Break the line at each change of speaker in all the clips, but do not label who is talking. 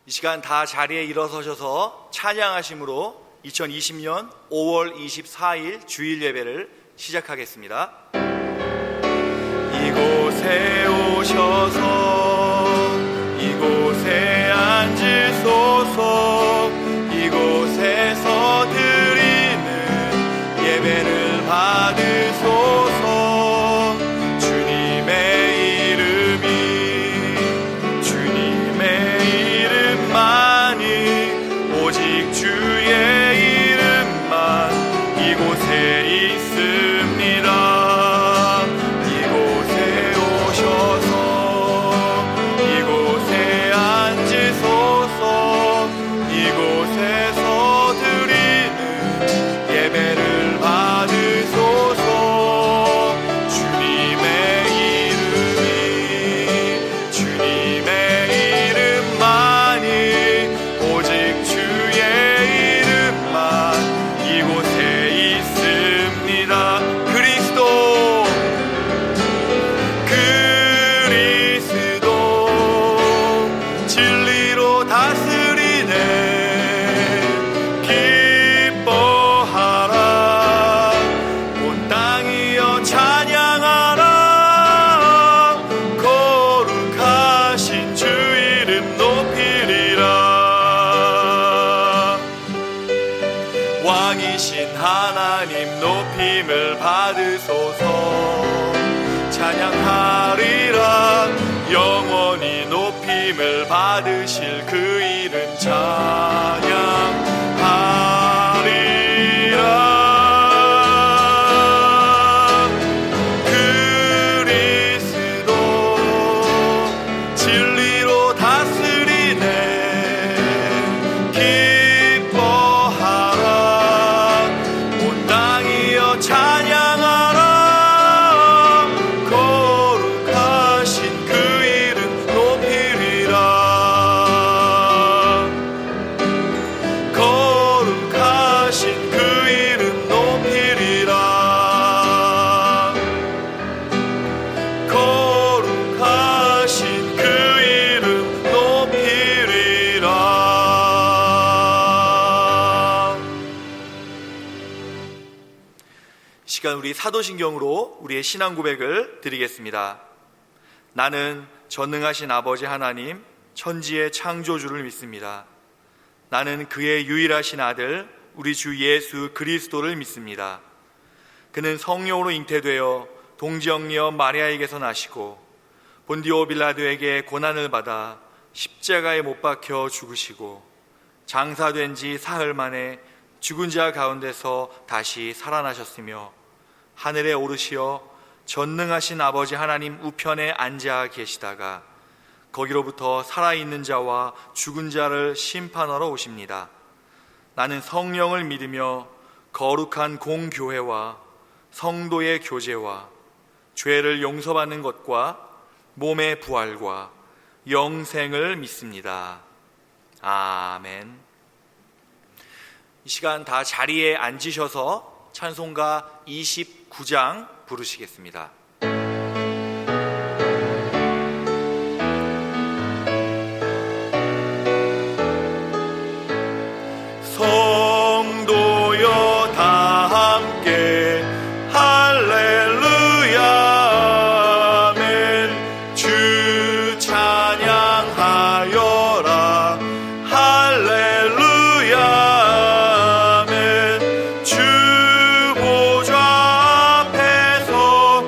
이 시간 다 자리에 일어서셔서 찬양하심으로 2020년 5월 24일 주일 예배를 시작하겠습니다. 이곳에 오셔서 이곳에 앉으소서. 이곳에서 드리는 예배를 받으소서. 주님의 이름만이 오직 주의 이름만 이곳에 있습니다. 이곳에 오셔서 이곳에 앉으소서. 이곳에서 드리는 예배를 받으소서. 주님의 이름만이 오직 주의 이름만 이곳에 있습니다. 그리스도 진리로 다스리네. 기뻐하라 온 땅이여 찬양하라. 거룩하신 주 이름 높이리라. 왕이신 하나님 높임을 받으소서. 찬양하리라. 영원히 높임을 받으실 그 이름 찬양하리라. 그리스도 진리로 다스리네. 기뻐하라 온 땅이여 찬양하라. 거룩하신 그 이름 높이리라. 거룩하신 그 이름 높이리라. 거룩하신 그 이름 높이리라. 이 시간 우리 사도신경으로 우리의 신앙 고백을 드리겠습니다. 나는 전능하신 아버지 하나님 천지의 창조주를 믿습니다. 나는 그의 유일하신 아들 우리 주 예수 그리스도를 믿습니다. 그는 성령으로 잉태되어 동정녀 마리아에게서 나시고 본디오 빌라도에게 고난을 받아 십자가에 못 박혀 죽으시고 장사된 지 사흘 만에 죽은 자 가운데서 다시 살아나셨으며 하늘에 오르시어 전능하신 아버지 하나님 우편에 앉아 계시다가 거기로부터 살아있는 자와 죽은 자를 심판하러 오십니다. 나는 성령을 믿으며 거룩한 공교회와 성도의 교제와 죄를 용서받는 것과 몸의 부활과 영생을 믿습니다. 아멘. 이 시간 다 자리에 앉으셔서 찬송가 29장 부르시겠습니다. 성도여 다 함께 할렐루야 아멘. 주 찬양하여라 할렐루야 아멘. 주 보좌 앞에서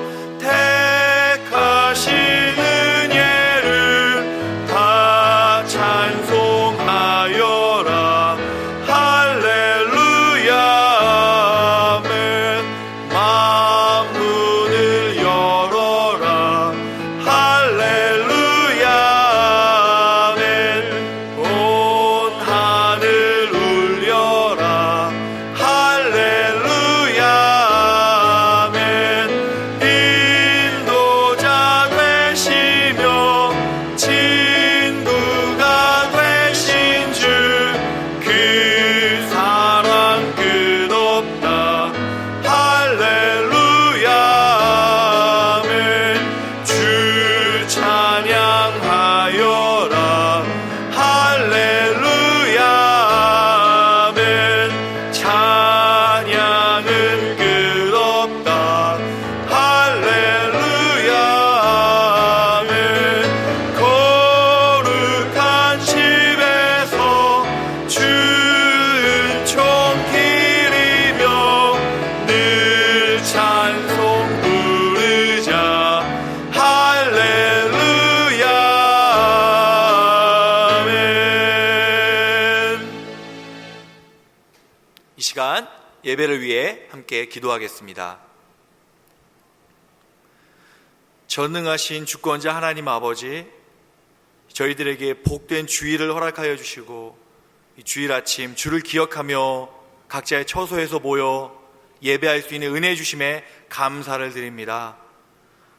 시간 예배를 위해 함께 기도하겠습니다. 전능하신 주권자 하나님 아버지, 저희들에게 복된 주일을 허락하여 주시고 이 주일 아침 주를 기억하며 각자의 처소에서 모여 예배할 수 있는 은혜 주심에 감사를 드립니다.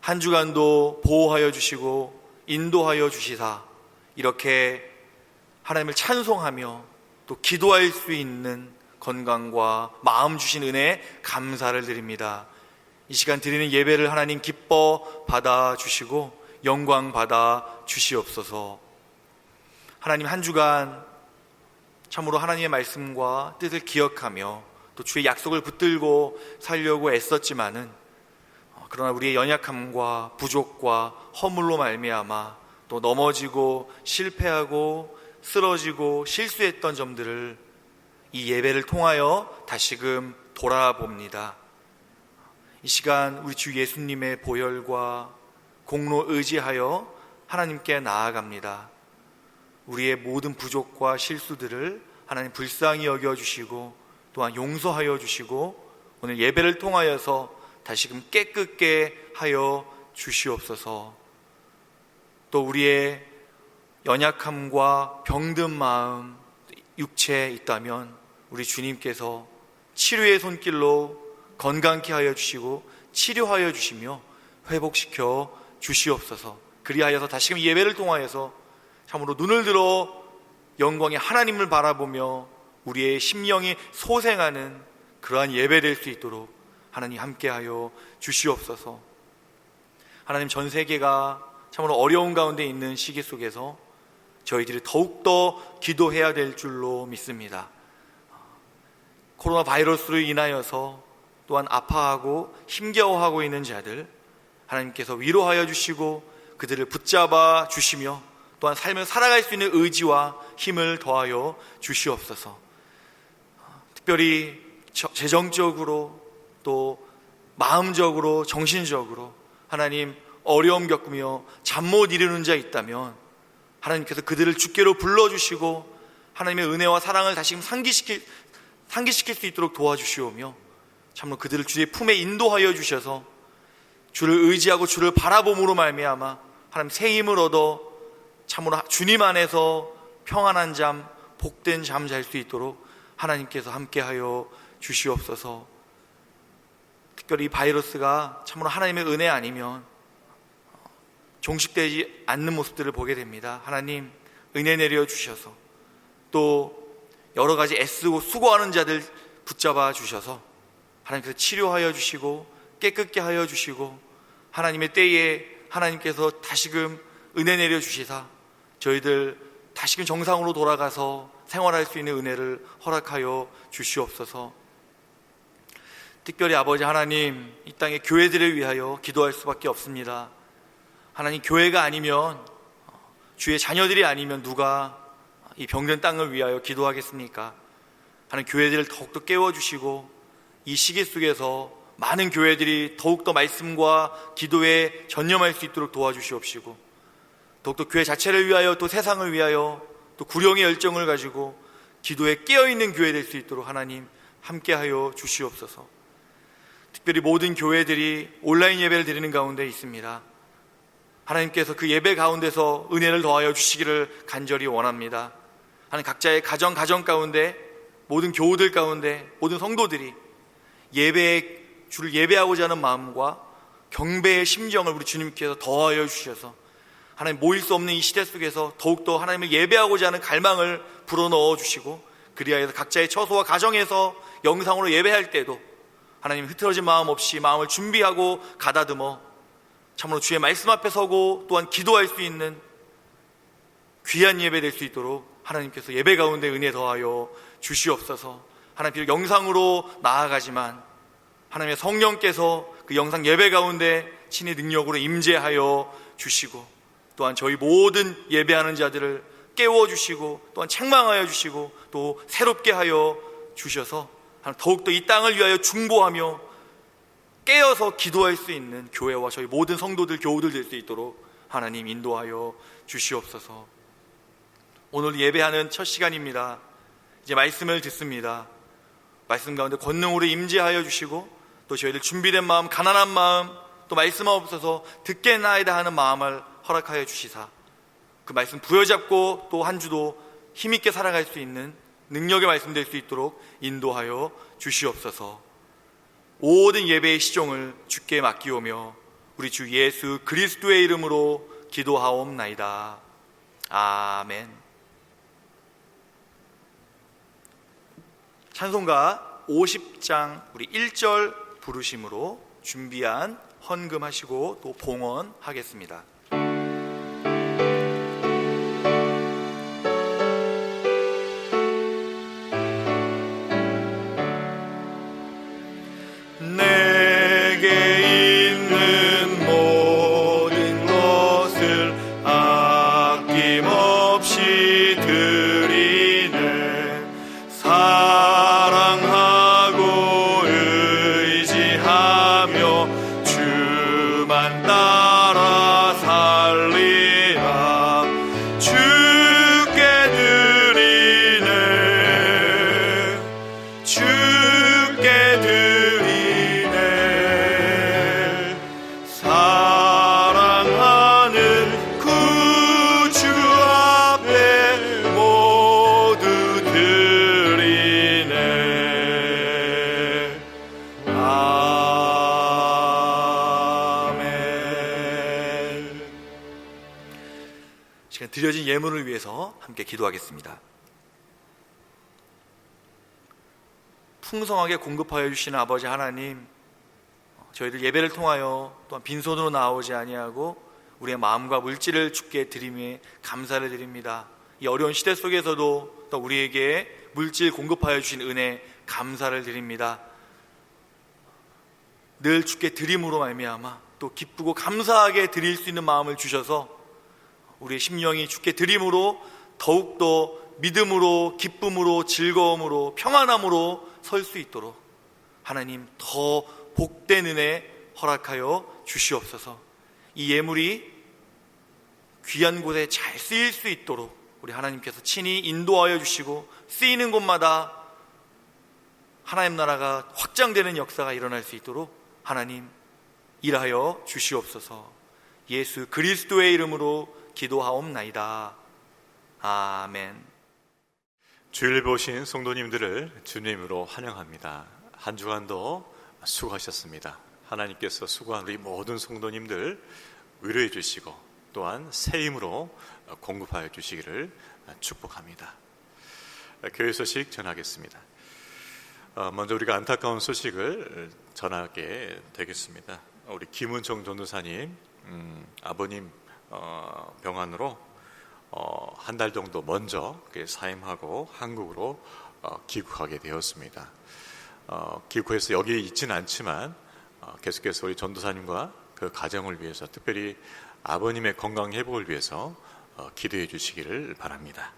한 주간도 보호하여 주시고 인도하여 주시사 이렇게 하나님을 찬송하며 또 기도할 수 있는 건강과 마음 주신 은혜에 감사를 드립니다. 이 시간 드리는 예배를 하나님 기뻐 받아주시고 영광 받아 주시옵소서. 하나님, 한 주간 참으로 하나님의 말씀과 뜻을 기억하며 또 주의 약속을 붙들고 살려고 애썼지만은 그러나 우리의 연약함과 부족과 허물로 말미암아 또 넘어지고 실패하고 쓰러지고 실수했던 점들을 이 예배를 통하여 다시금 돌아봅니다. 이 시간 우리 주 예수님의 보혈과 공로 의지하여 하나님께 나아갑니다. 우리의 모든 부족과 실수들을 하나님 불쌍히 여겨주시고 또한 용서하여 주시고 오늘 예배를 통하여서 다시금 깨끗게 하여 주시옵소서. 또 우리의 연약함과 병든 마음, 육체에 있다면 우리 주님께서 치료의 손길로 건강케 하여 주시고 치료하여 주시며 회복시켜 주시옵소서. 그리하여서 다시금 예배를 통하여서 참으로 눈을 들어 영광의 하나님을 바라보며 우리의 심령이 소생하는 그러한 예배될 수 있도록 하나님 함께하여 주시옵소서. 하나님, 전 세계가 참으로 어려운 가운데 있는 시기 속에서 저희들이 더욱더 기도해야 될 줄로 믿습니다. 코로나 바이러스로 인하여서 또한 아파하고 힘겨워하고 있는 자들 하나님께서 위로하여 주시고 그들을 붙잡아 주시며 또한 삶을 살아갈 수 있는 의지와 힘을 더하여 주시옵소서. 특별히 재정적으로 또 마음적으로 정신적으로 하나님 어려움 겪으며 잠 못 이루는 자 있다면 하나님께서 그들을 주께로 불러주시고 하나님의 은혜와 사랑을 다시금 상기시킬 수 있도록 도와주시오며 참으로 그들을 주의 품에 인도하여 주셔서 주를 의지하고 주를 바라봄으로 말미암아 하나님 새 힘을 얻어 참으로 주님 안에서 평안한 잠, 복된 잠 잘 수 있도록 하나님께서 함께하여 주시옵소서. 특별히 이 바이러스가 참으로 하나님의 은혜 아니면 종식되지 않는 모습들을 보게 됩니다. 하나님 은혜 내려 주셔서 또 여러 가지 애쓰고 수고하는 자들 붙잡아 주셔서 하나님께서 치료하여 주시고 깨끗게 하여 주시고 하나님의 때에 하나님께서 다시금 은혜 내려 주시사 저희들 다시금 정상으로 돌아가서 생활할 수 있는 은혜를 허락하여 주시옵소서. 특별히 아버지 하나님, 이 땅의 교회들을 위하여 기도할 수밖에 없습니다. 하나님, 교회가 아니면 주의 자녀들이 아니면 누가 이 병든 땅을 위하여 기도하겠습니까? 하나님, 교회들을 더욱더 깨워주시고 이 시기 속에서 많은 교회들이 더욱더 말씀과 기도에 전념할 수 있도록 도와주시옵시고 더욱더 교회 자체를 위하여 또 세상을 위하여 또 구령의 열정을 가지고 기도에 깨어있는 교회 될 수 있도록 하나님 함께하여 주시옵소서. 특별히 모든 교회들이 온라인 예배를 드리는 가운데 있습니다. 하나님께서 그 예배 가운데서 은혜를 더하여 주시기를 간절히 원합니다. 하나님, 각자의 가정 가운데 모든 교우들 가운데 모든 성도들이 주를 예배하고자 하는 마음과 경배의 심정을 우리 주님께서 더하여 주셔서 하나님 모일 수 없는 이 시대 속에서 더욱더 하나님을 예배하고자 하는 갈망을 불어넣어 주시고 그리하여서 각자의 처소와 가정에서 영상으로 예배할 때도 하나님 흐트러진 마음 없이 마음을 준비하고 가다듬어 참으로 주의 말씀 앞에 서고 또한 기도할 수 있는 귀한 예배 될 수 있도록 하나님께서 예배 가운데 은혜 더하여 주시옵소서. 하나님, 비록 영상으로 나아가지만 하나님의 성령께서 그 영상 예배 가운데 친히 능력으로 임재하여 주시고 또한 저희 모든 예배하는 자들을 깨워주시고 또한 책망하여 주시고 또 새롭게 하여 주셔서 더욱더 이 땅을 위하여 중보하며 깨어서 기도할 수 있는 교회와 저희 모든 성도들, 교우들 될 수 있도록 하나님 인도하여 주시옵소서. 오늘 예배하는 첫 시간입니다. 이제 말씀을 듣습니다. 말씀 가운데 권능으로 임재하여 주시고 또 저희들 준비된 마음, 가난한 마음, 또 말씀 없어서 듣겠나이다 하는 마음을 허락하여 주시사 그 말씀 부여잡고 또 한 주도 힘있게 살아갈 수 있는 능력의 말씀 될 수 있도록 인도하여 주시옵소서. 모든 예배의 시종을 주께 맡기오며 우리 주 예수 그리스도의 이름으로 기도하옵나이다. 아멘. 찬송가 50장 우리 1절 부르심으로 준비한 헌금하시고 또 봉헌하겠습니다. 드려진 예물을 위해서 함께 기도하겠습니다. 풍성하게 공급하여 주시는 아버지 하나님, 저희들 예배를 통하여 또한 빈손으로 나오지 아니하고 우리의 마음과 물질을 주께 드리며 감사를 드립니다. 이 어려운 시대 속에서도 또 우리에게 물질 공급하여 주신 은혜 감사를 드립니다. 늘 주께 드림으로 말미암아 또 기쁘고 감사하게 드릴 수 있는 마음을 주셔서 우리의 심령이 주께 드림으로 더욱더 믿음으로 기쁨으로 즐거움으로 평안함으로 설 수 있도록 하나님 더 복된 은혜 허락하여 주시옵소서. 이 예물이 귀한 곳에 잘 쓰일 수 있도록 우리 하나님께서 친히 인도하여 주시고 쓰이는 곳마다 하나님 나라가 확장되는 역사가 일어날 수 있도록 하나님 일하여 주시옵소서. 예수 그리스도의 이름으로 기도하옵나이다. 아멘.
주일 보신 성도님들을 주님으로 환영합니다. 한 주간도 수고하셨습니다. 하나님께서 수고한 우리 모든 성도님들 위로해 주시고 또한 새 힘으로 공급하여 주시기를 축복합니다. 교회 소식 전하겠습니다. 먼저 우리가 안타까운 소식을 전하게 되겠습니다. 우리 김은정 전도사님 아버님 병환으로 한 달 정도 먼저 사임하고 한국으로 귀국하게 되었습니다. 귀국해서 여기 있지는 않지만 계속해서 우리 전도사님과 그 가정을 위해서 특별히 아버님의 건강 회복을 위해서 기도해 주시기를 바랍니다.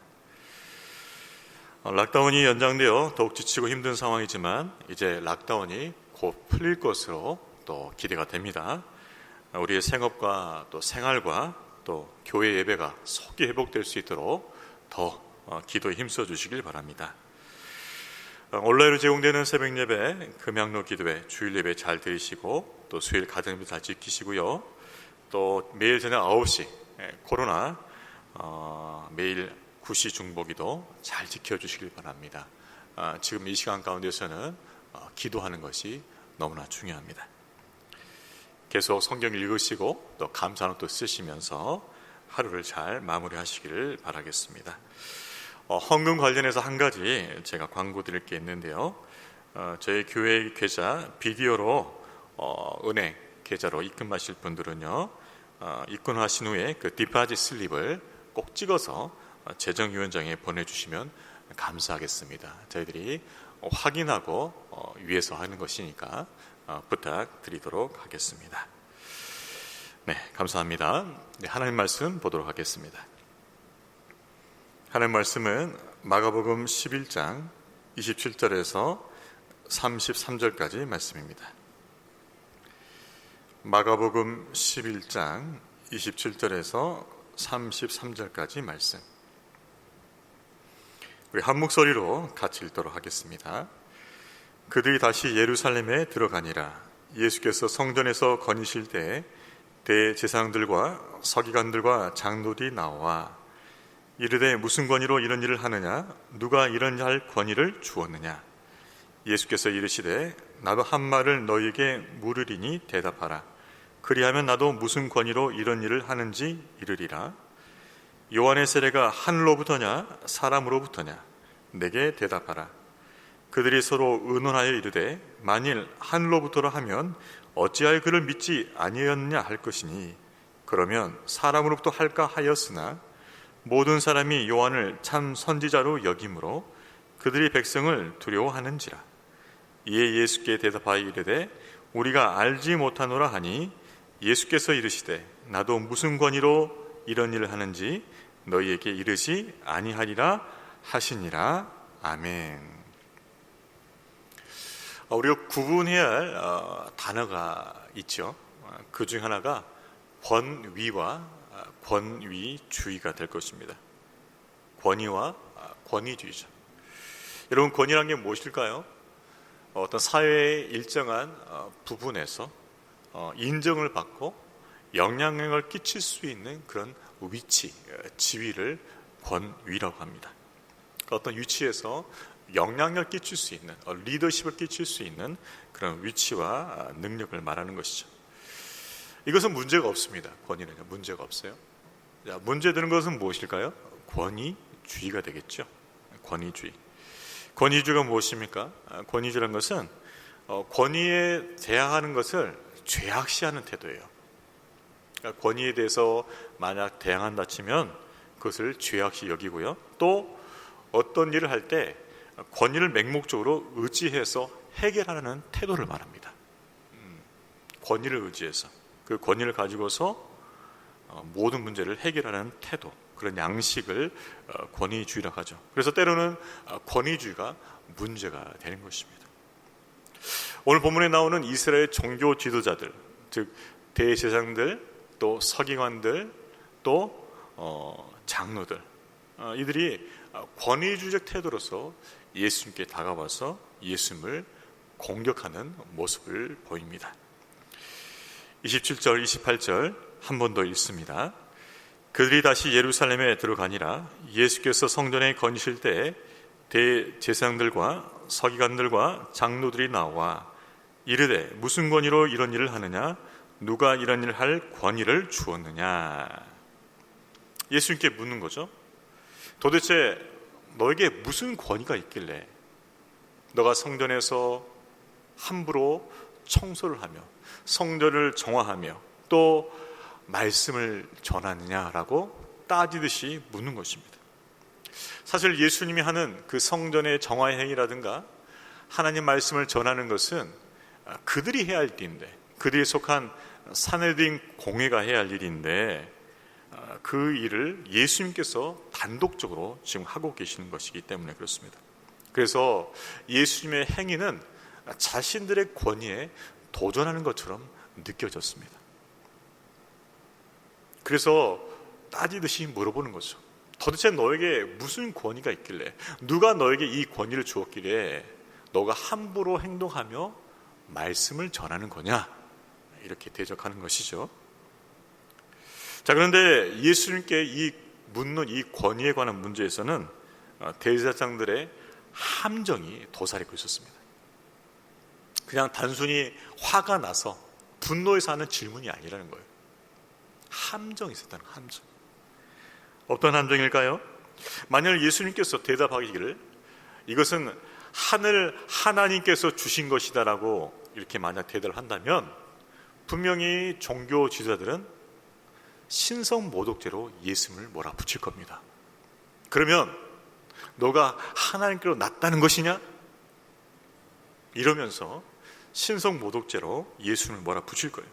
락다운이 연장되어 더욱 지치고 힘든 상황이지만 이제 락다운이 곧 풀릴 것으로 또 기대가 됩니다. 우리의 생업과 또 생활과 또 교회 예배가 속히 회복될 수 있도록 더 기도에 힘써 주시길 바랍니다. 온라인으로 제공되는 새벽 예배, 금양로 기도회, 주일 예배 잘 들으시고 또 수요일 가정예배 잘 지키시고요. 또 매일 저녁 9시 코로나 매일 9시 중보기도 잘 지켜주시길 바랍니다. 지금 이 시간 가운데서는 기도하는 것이 너무나 중요합니다. 계속 성경 읽으시고 또 감사는 또 쓰시면서 하루를 잘 마무리하시기를 바라겠습니다. 헌금 관련해서 한 가지 제가 광고 드릴 게 있는데요. 저희 교회 계좌 비디오로 은행 계좌로 입금하실 분들은요, 입금하신 후에 그 디파짓 슬립을 꼭 찍어서 재정위원장에 보내주시면 감사하겠습니다. 저희들이 확인하고 위해서 하는 것이니까 부탁드리도록 하겠습니다. 네, 감사합니다. 네, 하나님 말씀 보도록 하겠습니다. 하나님 말씀은 마가복음 11장 27절에서 33절까지 말씀입니다. 마가복음 11장 27절에서 33절까지 말씀. 우리 한 목소리로 같이 읽도록 하겠습니다. 그들이 다시 예루살렘에 들어가니라. 예수께서 성전에서 거니실 때 대제사장들과 서기관들과 장로들이 나와 이르되 무슨 권위로 이런 일을 하느냐? 누가 이런 할 권위를 주었느냐? 예수께서 이르시되 나도 한 말을 너희에게 물으리니 대답하라. 그리하면 나도 무슨 권위로 이런 일을 하는지 이르리라. 요한의 세례가 하늘로부터냐 사람으로부터냐? 내게 대답하라. 그들이 서로 의논하여 이르되 만일 하늘로부터라 하면 어찌하여 그를 믿지 아니하였느냐 할 것이니 그러면 사람으로부터 할까 하였으나 모든 사람이 요한을 참 선지자로 여김으로 그들이 백성을 두려워하는지라. 이에 예수께 대답하여 이르되 우리가 알지 못하노라 하니 예수께서 이르시되 나도 무슨 권위로 이런 일을 하는지 너희에게 이르지 아니하리라 하시니라. 아멘. 우리가 구분해야 할 단어가 있죠. 그 중 하나가 권위와 권위주의가 될 것입니다. 권위와 권위주의죠. 여러분, 권위란 게 무엇일까요? 어떤 사회의 일정한 부분에서 인정을 받고 영향력을 끼칠 수 있는 그런 위치, 지위를 권위라고 합니다. 어떤 위치에서 영향력을 끼칠 수 있는, 리더십을 끼칠 수 있는 그런 위치와 능력을 말하는 것이죠. 이것은 문제가 없습니다. 권위는요, 문제가 없어요. 자, 문제되는 것은 무엇일까요? 권위주의가 되겠죠. 권위주의. 권위주의가 무엇입니까? 권위주의라는 것은 권위에 대항하는 것을 죄악시하는 태도예요. 그러니까 권위에 대해서 만약 대항한다 치면 그것을 죄악시 여기고요. 또 어떤 일을 할 때 권위를 맹목적으로 의지해서 해결하는 태도를 말합니다. 권위를 의지해서 그 권위를 가지고서 모든 문제를 해결하는 태도, 그런 양식을 권위주의라고 하죠. 그래서 때로는 권위주의가 문제가 되는 것입니다. 오늘 본문에 나오는 이스라엘 종교 지도자들, 즉 대제사장들, 또 서기관들, 또 장로들, 이들이 권위주의적 태도로서 예수님께 다가와서 예수님을 공격하는 모습을 보입니다. 27절, 28절 한 번 더 읽습니다. 그들이 다시 예루살렘에 들어가니라. 예수께서 성전에 거니실 때 대제사장들과 서기관들과 장로들이 나와 이르되 무슨 권위로 이런 일을 하느냐? 누가 이런 일을 할 권위를 주었느냐? 예수님께 묻는 거죠. 도대체 너에게 무슨 권위가 있길래 너가 성전에서 함부로 청소를 하며 성전을 정화하며 또 말씀을 전하느냐라고 따지듯이 묻는 것입니다. 사실 예수님이 하는 그 성전의 정화의 행위라든가 하나님 말씀을 전하는 것은 그들이 해야 할 일인데, 그들이 속한 사내들인 공회가 해야 할 일인데 그 일을 예수님께서 단독적으로 지금 하고 계시는 것이기 때문에 그렇습니다. 그래서 예수님의 행위는 자신들의 권위에 도전하는 것처럼 느껴졌습니다. 그래서 따지듯이 물어보는 거죠. 도대체 너에게 무슨 권위가 있길래, 누가 너에게 이 권위를 주었길래 너가 함부로 행동하며 말씀을 전하는 거냐? 이렇게 대적하는 것이죠. 자, 그런데 예수님께 묻는 이 권위에 관한 문제에서는 대제사장들의 함정이 도사리고 있었습니다. 그냥 단순히 화가 나서 분노해서 하는 질문이 아니라는 거예요. 함정이 있었다는 함정. 어떤 함정일까요? 만약 예수님께서 대답하기를 이것은 하늘 하나님께서 주신 것이다라고 이렇게 만약 대답을 한다면 분명히 종교 지도자들은 신성모독죄로 예수님을 몰아붙일 겁니다. 그러면 너가 하나님께로 났다는 것이냐? 이러면서 신성모독죄로 예수님을 몰아붙일 거예요.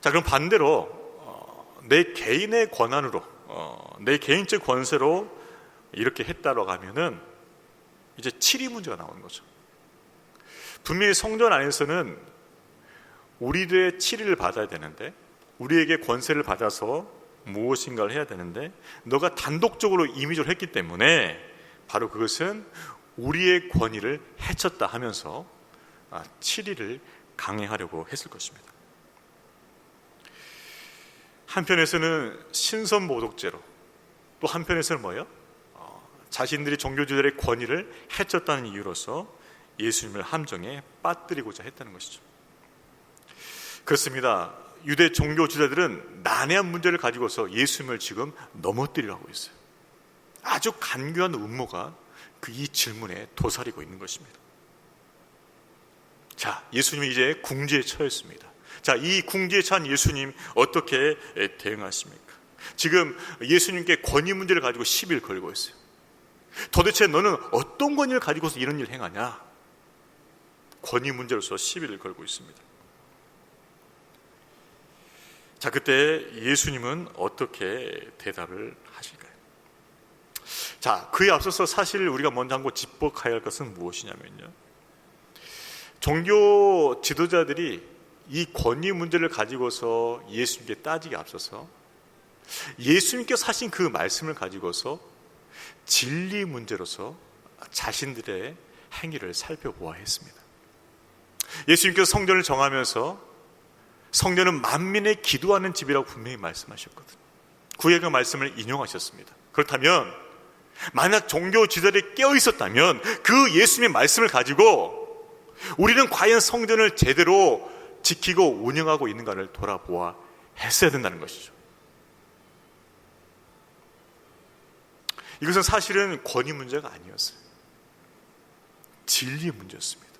자, 그럼 반대로 내 개인의 권한으로, 내 개인적 권세로 이렇게 했다라고 하면은 이제 치리 문제가 나오는 거죠. 분명히 성전 안에서는 우리들의 치리를 받아야 되는데, 우리에게 권세를 받아서 무엇인가를 해야 되는데 너가 단독적으로 임의적으로 했기 때문에 바로 그것은 우리의 권위를 해쳤다 하면서 치리를 강행하려고 했을 것입니다. 한편에서는 신선모독죄로, 또 한편에서는 뭐예요? 자신들이 종교지들의 권위를 해쳤다는 이유로서 예수님을 함정에 빠뜨리고자 했다는 것이죠. 그렇습니다. 유대 종교지자들은 난해한 문제를 가지고서 예수님을 지금 넘어뜨리려고 하고 있어요. 아주 간교한 음모가 이 질문에 도사리고 있는 것입니다. 자, 예수님이 이제 궁지에 처했습니다. 자, 이 궁지에 처한 예수님 어떻게 대응하십니까? 지금 예수님께 권위 문제를 가지고 시비를 걸고 있어요. 도대체 너는 어떤 권위를 가지고서 이런 일을 행하냐? 권위 문제로서 시비를 걸고 있습니다. 자, 그때 예수님은 어떻게 대답을 하실까요? 자, 그에 앞서서 사실 우리가 먼저 한번 짚어가야 할 것은 무엇이냐면요, 종교 지도자들이 이 권위 문제를 가지고서 예수님께 따지기 앞서서 예수님께서 하신 그 말씀을 가지고서 진리 문제로서 자신들의 행위를 살펴보아야 했습니다. 예수님께서 성전을 정하면서 성전은 만민의 기도하는 집이라고 분명히 말씀하셨거든요. 구약의 그 말씀을 인용하셨습니다. 그렇다면 만약 종교 지도자들이 깨어 있었다면 그 예수님의 말씀을 가지고 우리는 과연 성전을 제대로 지키고 운영하고 있는가를 돌아보아 했어야 된다는 것이죠. 이것은 사실은 권위 문제가 아니었어요. 진리 문제였습니다.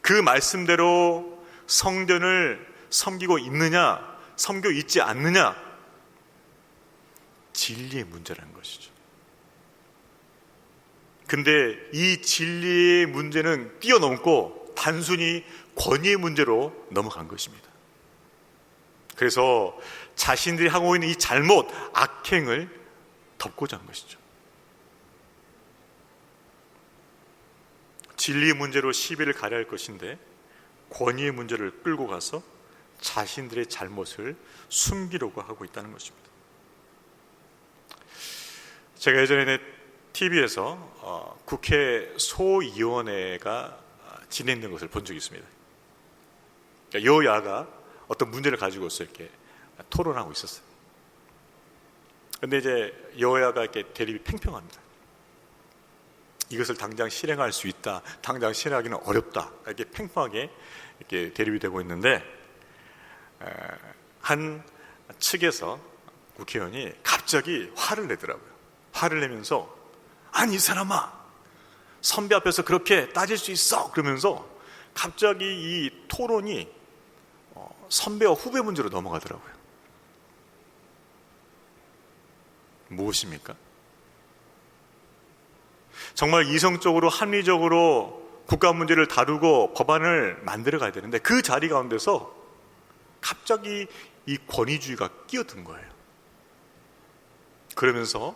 그 말씀대로 성전을 섬기고 있느냐, 섬기고 있지 않느냐, 진리의 문제라는 것이죠. 근데 이 진리의 문제는 뛰어넘고 단순히 권위의 문제로 넘어간 것입니다. 그래서 자신들이 하고 있는 이 잘못, 악행을 덮고자 한 것이죠. 진리의 문제로 시비를 가려야 할 것인데 권위의 문제를 끌고 가서 자신들의 잘못을 숨기려고 하고 있다는 것입니다. 제가 예전에 TV에서 국회 소위원회가 진행된 것을 본 적이 있습니다. 그러니까 여야가 어떤 문제를 가지고서 이렇게 토론하고 있었어요. 그런데 이제 여야가 이렇게 대립이 팽팽합니다. 이것을 당장 실행할 수 있다, 당장 실행하기는 어렵다, 이렇게 팽팽하게 이렇게 대립이 되고 있는데, 한 측에서 국회의원이 갑자기 화를 내더라고요. 화를 내면서, 아니 이 사람아, 선배 앞에서 그렇게 따질 수 있어? 그러면서 갑자기 이 토론이 선배와 후배 문제로 넘어가더라고요. 무엇입니까? 정말 이성적으로 합리적으로 국가 문제를 다루고 법안을 만들어 가야 되는데 그 자리 가운데서 갑자기 이 권위주의가 끼어든 거예요. 그러면서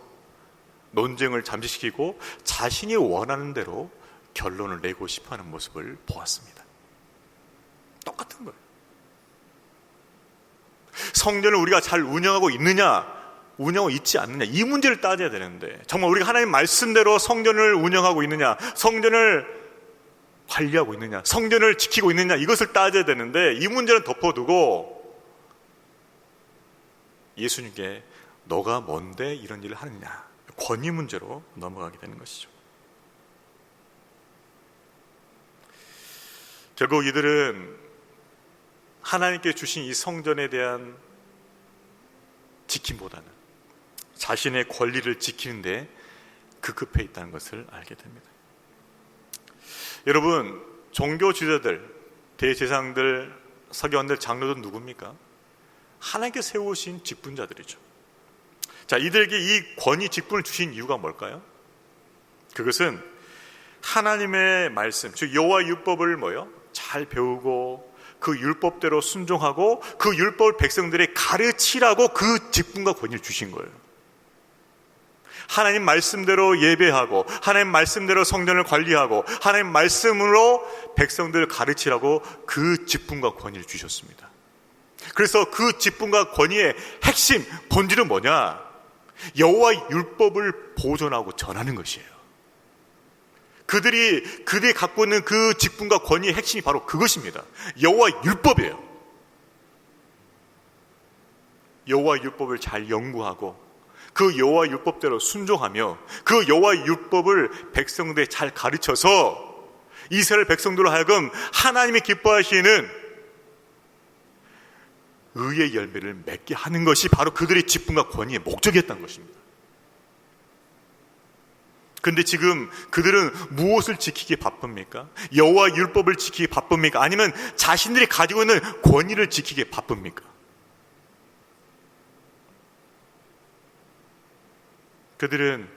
논쟁을 잠식시키고 자신이 원하는 대로 결론을 내고 싶어하는 모습을 보았습니다. 똑같은 거예요. 성전을 우리가 잘 운영하고 있느냐, 운영하고 있지 않느냐, 이 문제를 따져야 되는데 정말 우리가 하나님 말씀대로 성전을 운영하고 있느냐, 성전을 관리하고 있느냐, 성전을 지키고 있느냐, 이것을 따져야 되는데 이 문제는 덮어두고 예수님께 너가 뭔데 이런 일을 하느냐, 권위 문제로 넘어가게 되는 것이죠. 결국 이들은 하나님께 주신 이 성전에 대한 지킴보다는 자신의 권리를 지키는데 급급해 있다는 것을 알게 됩니다. 여러분, 종교 지도자들, 대제사장들, 서기관들, 장로들 누굽니까? 하나님께 세우신 직분자들이죠. 자, 이들에게 이 권위 직분을 주신 이유가 뭘까요? 그것은 하나님의 말씀, 즉 여호와 율법을 잘 배우고 그 율법대로 순종하고 그 율법을 백성들에게 가르치라고 그 직분과 권위를 주신 거예요. 하나님 말씀대로 예배하고 하나님 말씀대로 성전을 관리하고 하나님 말씀으로 백성들을 가르치라고 그 직분과 권위를 주셨습니다. 그래서 그 직분과 권위의 핵심, 본질은 뭐냐? 여호와의 율법을 보존하고 전하는 것이에요. 그들이 갖고 있는 그 직분과 권위의 핵심이 바로 그것입니다. 여호와 율법이에요. 여호와 율법을 잘 연구하고 그 여호와 율법대로 순종하며 그 여호와 율법을 백성들에 잘 가르쳐서 이스라엘 백성들로 하여금 하나님이 기뻐하시는 의의 열매를 맺게 하는 것이 바로 그들의 직분과 권위의 목적이었던 것입니다. 그런데 지금 그들은 무엇을 지키기에 바쁩니까? 여호와 율법을 지키기에 바쁩니까? 아니면 자신들이 가지고 있는 권위를 지키기에 바쁩니까? 그들은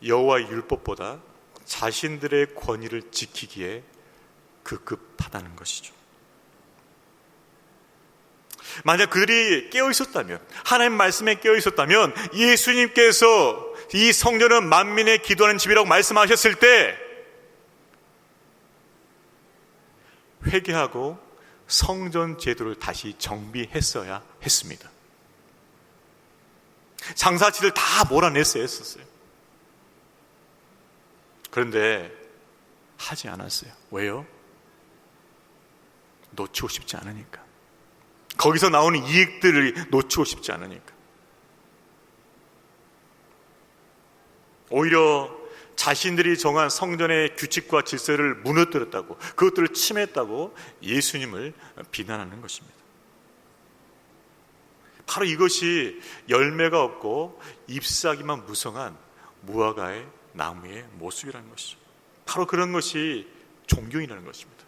여호와 율법보다 자신들의 권위를 지키기에 급급하다는 것이죠. 만약 그들이 깨어 있었다면, 하나님 말씀에 깨어 있었다면, 예수님께서 이 성전은 만민의 기도하는 집이라고 말씀하셨을 때 회개하고 성전 제도를 다시 정비했어야 했습니다. 장사치를 다 몰아냈어야 했었어요. 그런데 하지 않았어요. 왜요? 놓치고 싶지 않으니까. 거기서 나오는 이익들을 놓치고 싶지 않으니까. 오히려 자신들이 정한 성전의 규칙과 질서를 무너뜨렸다고, 그것들을 침해했다고 예수님을 비난하는 것입니다. 바로 이것이 열매가 없고 잎사귀만 무성한 무화과의 나무의 모습이라는 것이죠. 바로 그런 것이 종교인이라는 것입니다.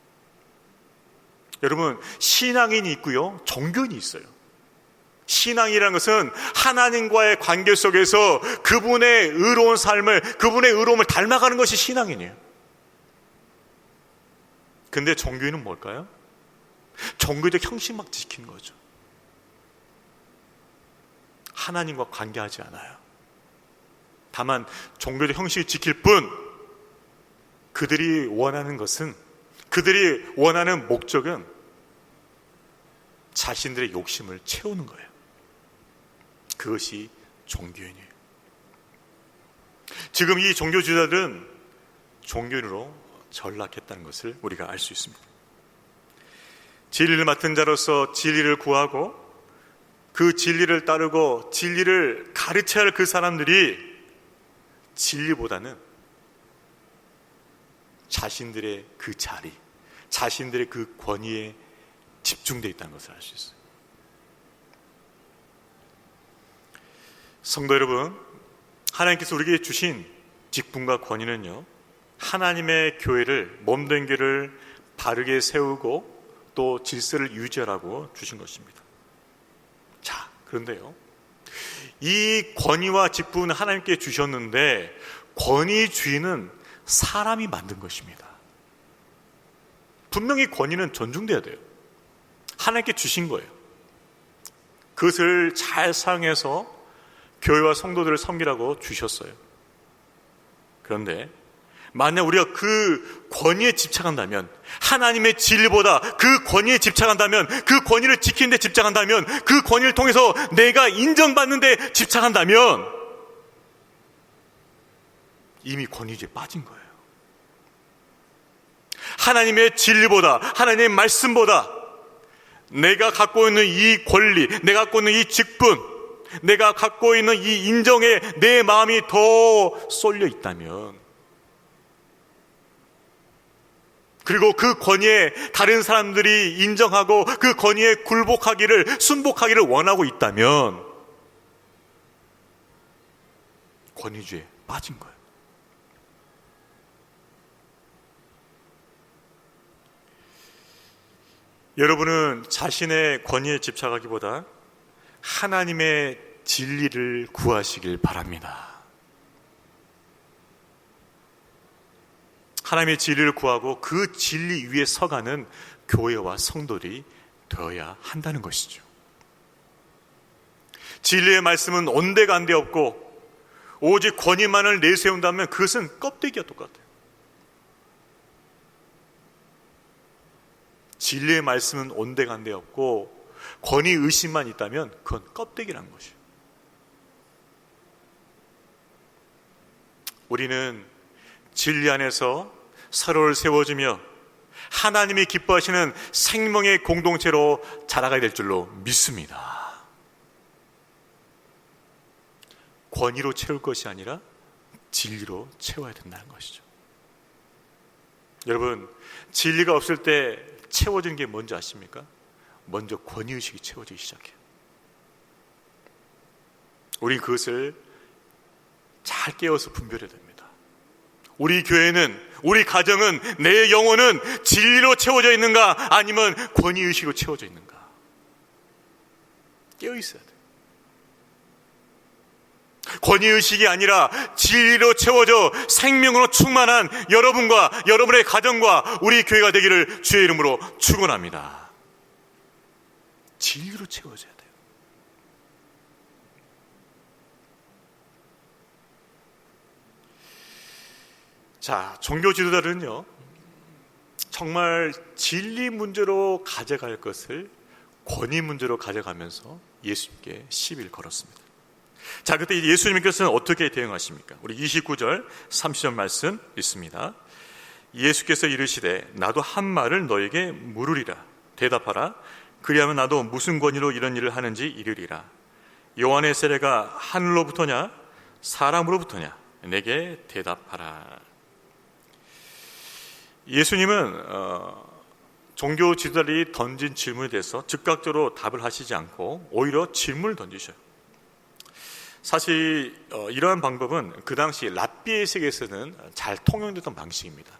여러분, 신앙인이 있고요, 종교인이 있어요. 신앙이라는 것은 하나님과의 관계 속에서 그분의 의로운 삶을, 그분의 의로움을 닮아가는 것이 신앙인이에요. 근데 종교인은 뭘까요? 종교적 형식만 지키는 거죠. 하나님과 관계하지 않아요. 다만 종교적 형식을 지킬 뿐, 그들이 원하는 것은, 그들이 원하는 목적은 자신들의 욕심을 채우는 거예요. 그것이 종교인이에요. 지금 이 종교주의자들은 종교인으로 전락했다는 것을 우리가 알 수 있습니다. 진리를 맡은 자로서 진리를 구하고 그 진리를 따르고 진리를 가르쳐야 할 그 사람들이 진리보다는 자신들의 그 자리, 자신들의 그 권위에 집중되어 있다는 것을 알 수 있어요. 성도 여러분, 하나님께서 우리에게 주신 직분과 권위는요, 하나님의 교회를, 몸된 교회를 바르게 세우고 또 질서를 유지하라고 주신 것입니다. 자, 그런데요, 이 권위와 직분은 하나님께 주셨는데 권위주의는 사람이 만든 것입니다. 분명히 권위는 존중돼야 돼요. 하나님께 주신 거예요. 그것을 잘 사용해서 교회와 성도들을 섬기라고 주셨어요. 그런데 만약 우리가 그 권위에 집착한다면, 하나님의 진리보다 그 권위에 집착한다면, 그 권위를 지키는 데 집착한다면, 그 권위를 통해서 내가 인정받는 데 집착한다면 이미 권위주의에 빠진 거예요. 하나님의 진리보다, 하나님의 말씀보다 내가 갖고 있는 이 권리, 내가 갖고 있는 이 직분, 내가 갖고 있는 이 인정에 내 마음이 더 쏠려 있다면, 그리고 그 권위에 다른 사람들이 인정하고 그 권위에 굴복하기를, 순복하기를 원하고 있다면 권위주의에 빠진 거예요. 여러분은 자신의 권위에 집착하기보다 하나님의 진리를 구하시길 바랍니다. 하나님의 진리를 구하고 그 진리 위에 서가는 교회와 성도들이 되어야 한다는 것이죠. 진리의 말씀은 온데간데 없고 오직 권위만을 내세운다면 그것은 껍데기와 똑같아요. 진리의 말씀은 온데간데 없고 권위 의심만 있다면 그건 껍데기라는 것이에요. 우리는 진리 안에서 서로를 세워주며 하나님이 기뻐하시는 생명의 공동체로 자라가야 될 줄로 믿습니다. 권위로 채울 것이 아니라 진리로 채워야 된다는 것이죠. 여러분, 진리가 없을 때 채워지는 게 뭔지 아십니까? 먼저 권위의식이 채워지기 시작해요. 우린 그것을 잘 깨워서 분별해야 됩니다. 우리 교회는, 우리 가정은, 내 영혼은 진리로 채워져 있는가 아니면 권위의식으로 채워져 있는가? 깨어 있어야 돼요. 권위의식이 아니라 진리로 채워져 생명으로 충만한 여러분과 여러분의 가정과 우리 교회가 되기를 주의 이름으로 축원합니다. 진리로 채워져야 돼요. 자, 종교 지도자들은요, 정말 진리 문제로 가져갈 것을 권위 문제로 가져가면서 예수님께 시비를 걸었습니다. 자, 그때 예수님께서는 어떻게 대응하십니까? 우리 29절 30절 말씀 있습니다. 예수께서 이르시되 나도 한 말을 너에게 물으리라. 대답하라. 그리하면 나도 무슨 권위로 이런 일을 하는지 이르리라. 요한의 세례가 하늘로부터냐 사람으로부터냐? 내게 대답하라. 예수님은 종교 지도자들이 던진 질문에 대해서 즉각적으로 답을 하시지 않고 오히려 질문을 던지셔요. 사실 이러한 방법은 그 당시 랍비의 세계에서는 잘 통용됐던 방식입니다.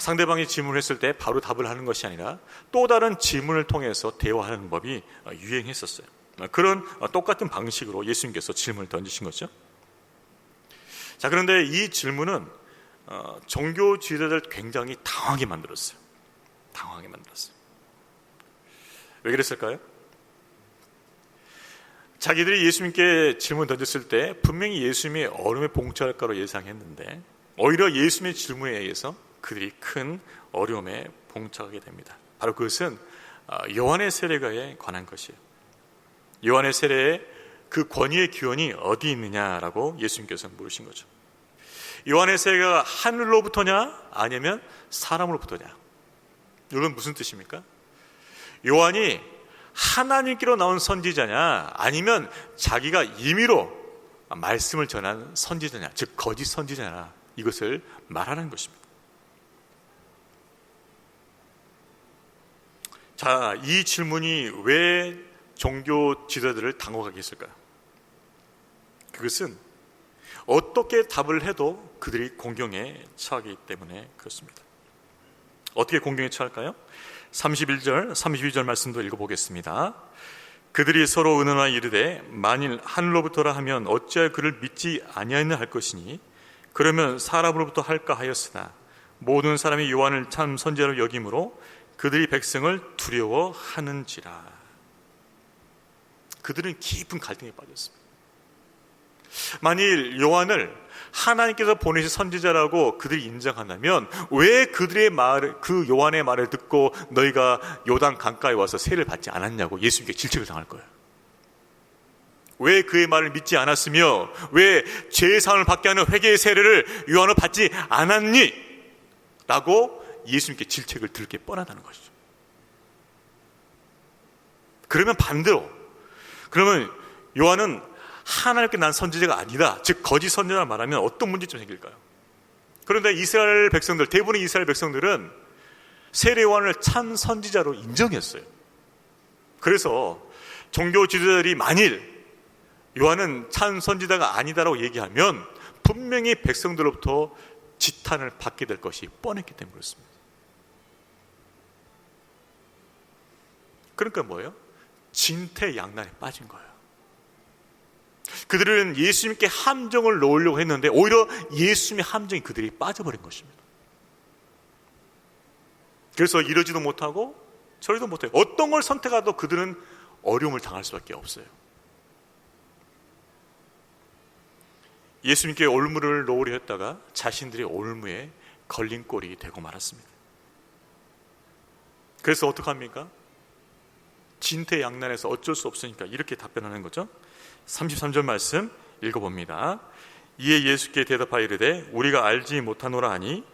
상대방이 질문을 했을 때 바로 답을 하는 것이 아니라 또 다른 질문을 통해서 대화하는 법이 유행했었어요. 그런 똑같은 방식으로 예수님께서 질문을 던지신 거죠. 자, 그런데 이 질문은 종교 지도자들 굉장히 당황하게 만들었어요. 당황하게 만들었어요. 왜 그랬을까요? 자기들이 예수님께 질문 던졌을 때 분명히 예수님이 어려움에 봉착할 거로 예상했는데 오히려 예수님의 질문에 의해서 그들이 큰 어려움에 봉착하게 됩니다. 바로 그것은 요한의 세례가에 관한 것이에요. 요한의 세례의 그 권위의 기원이 어디 있느냐라고 예수님께서 물으신 거죠. 요한의 세례가 하늘로부터냐 아니면 사람으로부터냐? 이건 무슨 뜻입니까? 요한이 하나님께로 나온 선지자냐 아니면 자기가 임의로 말씀을 전한 선지자냐, 즉 거짓 선지자냐, 이것을 말하는 것입니다. 자, 이 질문이 왜 종교 지도자들을 당혹하게 했을까요? 그것은 어떻게 답을 해도 그들이 공경에 처하기 때문에 그렇습니다. 어떻게 공경에 처할까요? 31절, 32절 말씀도 읽어보겠습니다. 그들이 서로 의논하여 이르되 만일 하늘로부터라 하면 어찌하여 그를 믿지 아니하였냐 할 것이니 그러면 사람으로부터 할까 하였으나 모든 사람이 요한을 참 선지자로 여김으로 그들이 백성을 두려워하는지라. 그들은 깊은 갈등에 빠졌습니다. 만일 요한을 하나님께서 보내신 선지자라고 그들이 인정한다면 왜 그들의 말을, 그 요한의 말을 듣고 너희가 요단 강가에 와서 세례를 받지 않았냐고 예수님께 질책을 당할 거예요. 왜 그의 말을 믿지 않았으며 왜 죄의 사함을 받게 하는 회개의 세례를 요한을 받지 않았니? 라고 예수님께 질책을 들을 게 뻔하다는 것이죠. 그러면 반대로, 그러면 요한은 하나님께 난 선지자가 아니다, 즉 거짓 선지자라 말하면 어떤 문제점이 생길까요? 그런데 이스라엘 백성들, 대부분의 이스라엘 백성들은 세례 요한을 참 선지자로 인정했어요. 그래서 종교 지도자들이 만일 요한은 참 선지자가 아니다라고 얘기하면 분명히 백성들로부터 지탄을 받게 될 것이 뻔했기 때문에 그렇습니다. 그러니까 뭐예요? 진퇴양난에 빠진 거예요. 그들은 예수님께 함정을 놓으려고 했는데 오히려 예수님의 함정이 그들이 빠져버린 것입니다. 그래서 이러지도 못하고 저러지도 못해요. 어떤 걸 선택하도 그들은 어려움을 당할 수밖에 없어요. 예수님께 올무를 놓으려 했다가 자신들이 올무에 걸린 꼴이 되고 말았습니다. 그래서 어떡합니까? 진퇴양난에서 어쩔 수 없으니까 이렇게 답변하는 거죠. 33절 말씀 읽어봅니다. 이에 예수께 대답하여 이르되 우리가 알지 못하노라 하니